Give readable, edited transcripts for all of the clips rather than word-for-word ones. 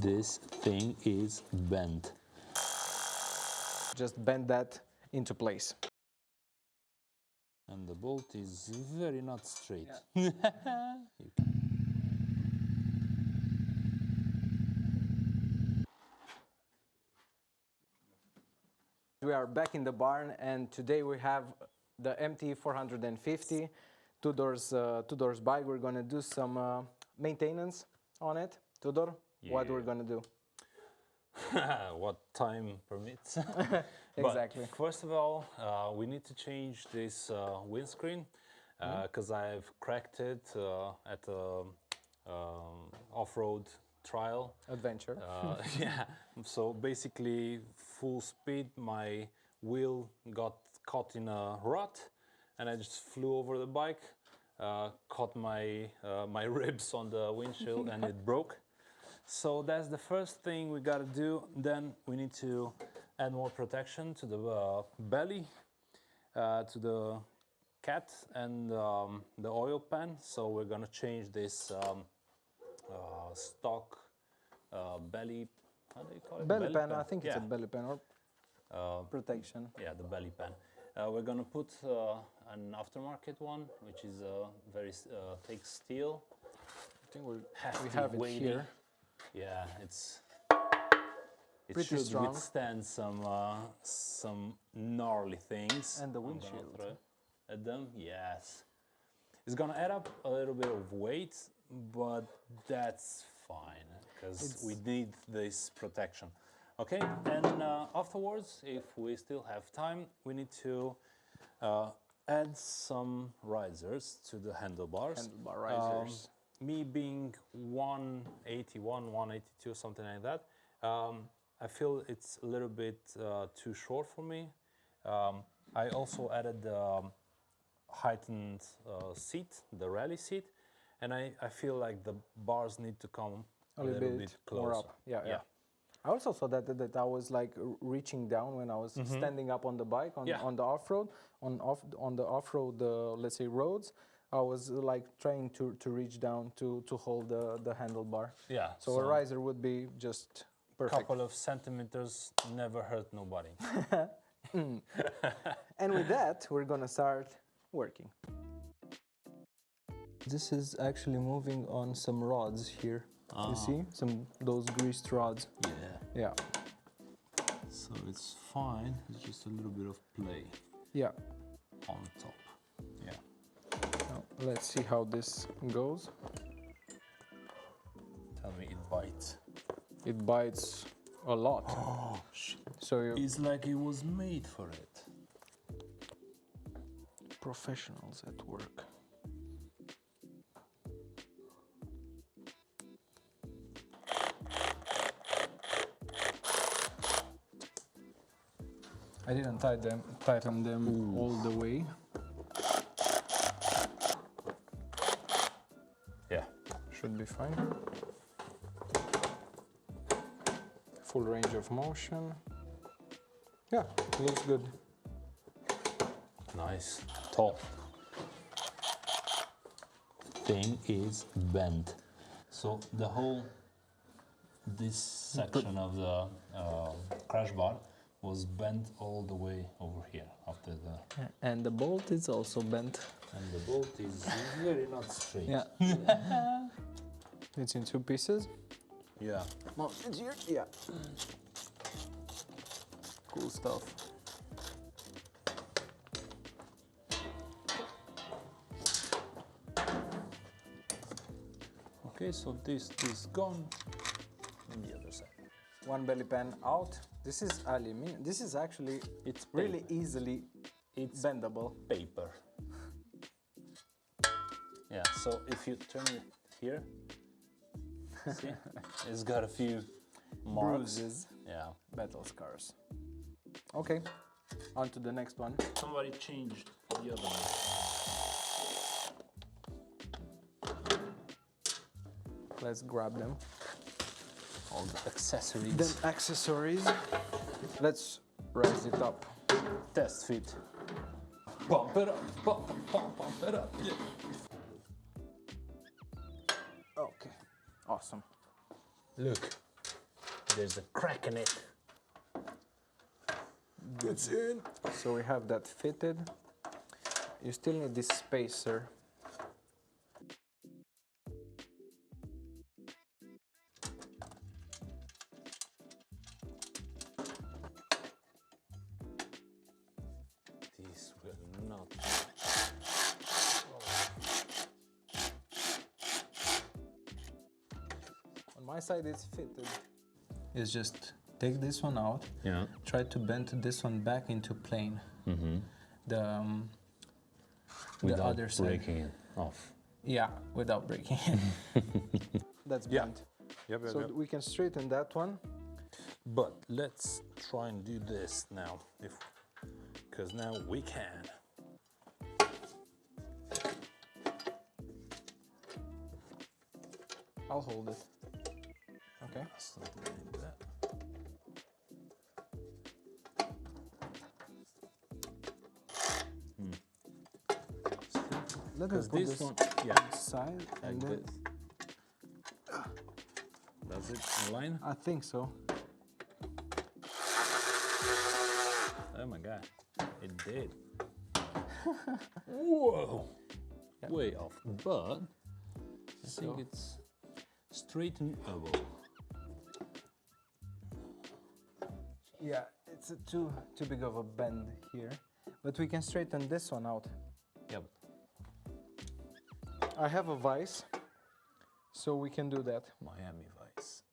This thing is bent. Just bend that into place. And the bolt is very not straight. Yeah. We are back in the barn, and today we have the MT450 two doors bike. We're gonna do some maintenance on it. Tudor, what we're gonna do? What time permits. Exactly. But first of all, we need to change this windscreen because I've cracked it at a off-road trial. Adventure. Yeah, so basically full speed, my wheel got caught in a rut and I just flew over the bike, caught my ribs on the windshield and it broke. So that's the first thing we gotta do. Then we need to add more protection to the belly, to the cat and the oil pan. So we're gonna change this stock belly, how do you call it? Belly pan, I think it's a belly pan or protection. Yeah, the belly pan. We're gonna put an aftermarket one, which is very thick steel. I think we have it here. Yeah, it Pretty should strong. withstand some gnarly things. And the windshield. At them, yes. It's gonna add up a little bit of weight, but that's fine because we need this protection. Okay, and afterwards, if we still have time, we need to add some risers to the handlebars. Handlebar risers. Me being 181, 182, something like that, I feel it's a little bit too short for me. I also added the heightened seat, the rally seat, and I feel like the bars need to come a little bit closer. More up. Yeah. I also saw that I was like reaching down when I was standing up on the bike on the off-road, on the off-road, let's say roads. I was like trying to reach down to hold the handlebar. Yeah. So a riser would be just perfect. Couple of centimeters never hurt nobody. And with that, we're gonna start working. This is actually moving on some rods here. You see those greased rods. Yeah. So it's fine. It's just a little bit of play. Yeah. On top. Yeah. Now, let's see how this goes. Tell me it bites. It bites a lot. Oh shit. So it's like it was made for it. Professionals at work. I didn't tighten them all the way. Yeah. Should be fine. Full range of motion. Yeah, looks good. Nice. Top thing is bent. So the whole this section of the crash bar was bent all the way over here after the... And the bolt is also bent. And the bolt is very not straight. Yeah. It's in two pieces. Yeah. Well, it's here. Yeah. Cool stuff. Okay, so this is gone. And the other side. One belly pan out. This is aluminum. This is actually, it's really easily bendable. Paper. Yeah, so if you turn it here, see, it's got a few marks. Bruises. Yeah. Battle scars. Okay, on to the next one. Somebody changed the other one. Let's grab them. All the accessories. Then accessories. Let's raise it up. Test fit. Pump it up, pump it up. Yeah. Okay, awesome. Look, there's a crack in it. It's in. So we have that fitted. You still need this spacer. This will not. On my side it's fitted. It's just take this one out. Yeah. Try to bend this one back into plane. The Without other side. breaking it off. Yeah, without breaking it. That's bent. Yep, So we can straighten that one. But let's try and do this now, because now we can. I'll hold it. Okay. Something like that. Let us put this one, side and like then. this. Does it align? I think so. Oh my god, it did. Whoa! Yeah. Way off, but I think it's straightenable. Yeah, it's too big of a bend here, but we can straighten this one out. Yep. I have a vise, so we can do that. Miami Vice.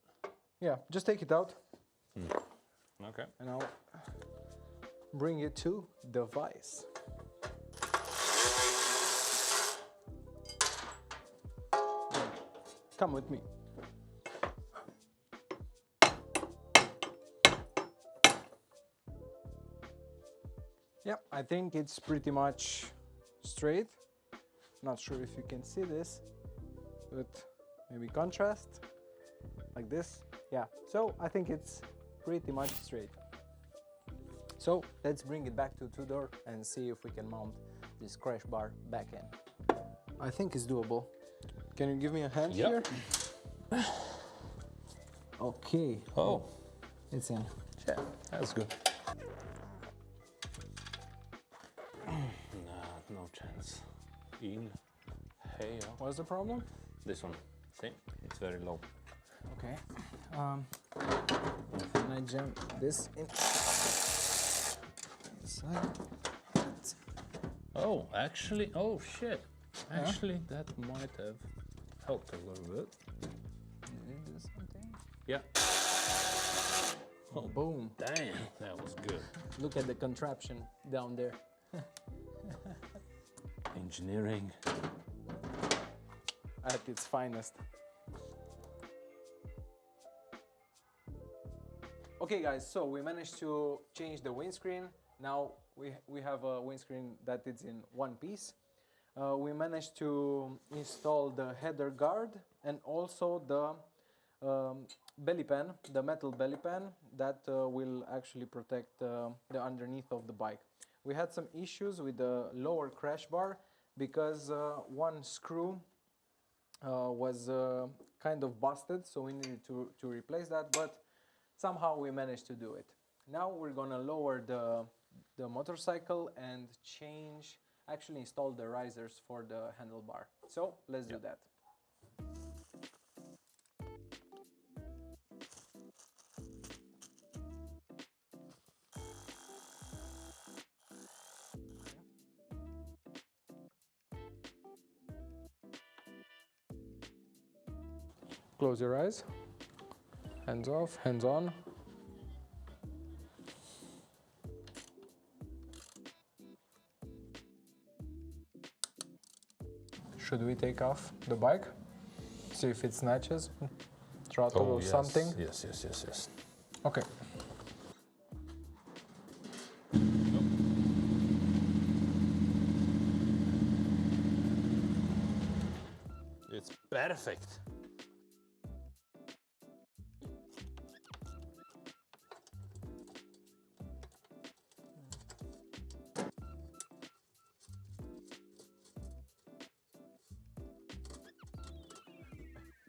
Yeah, just take it out, Okay. and I'll bring it to the vise. Come with me. Yeah, I think it's pretty much straight. Not sure if you can see this, but maybe contrast like this. Yeah, so I think it's pretty much straight. So let's bring it back to two-door and see if we can mount this crash bar back in. I think it's doable. Can you give me a hand here? Okay. Oh, It's in. yeah, that's good. Nah, no chance. In. Hey, What's the problem? this one. See, it's very low. Okay. Can I jam this in? Inside. Oh, actually, oh shit. Actually, that might have helped a little bit. Did it do something? Yeah. Oh, boom. Damn, that was good. Look at the contraption down there. Engineering. At its finest. Okay guys, so we managed to change the windscreen. Now we have a windscreen that is in one piece. We managed to install the header guard and also the belly pan, the metal belly pan that will actually protect the underneath of the bike. We had some issues with the lower crash bar because one screw was kind of busted, so we needed to replace that, but somehow we managed to do it. Now we're gonna lower the motorcycle and actually install the risers for the handlebar. So let's do that. Close your eyes. Hands off, hands on. Should we take off the bike? See if it snatches, throttle or something? Yes. Okay. It's perfect.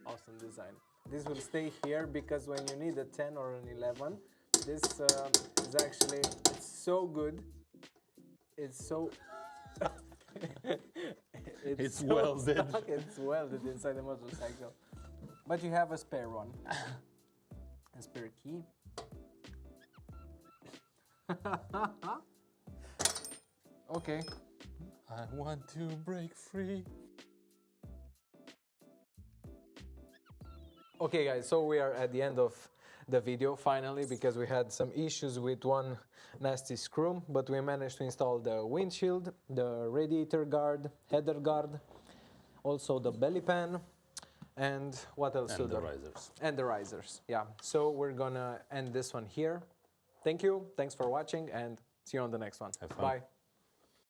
Awesome design. This will stay here because when you need a 10 or an 11, this is actually, it's so good. It's so... it's so welded. stuck, it's welded inside the motorcycle. But you have a spare one. A spare key. Okay. I want to break free. Okay guys, so we are at the end of the video finally, because we had some issues with one nasty screw, but we managed to install the windshield, the radiator guard, header guard, also the belly pan, and what else? And the risers. And the risers, yeah. So we're gonna end this one here. Thank you, thanks for watching, and see you on the next one. Have fun. Bye.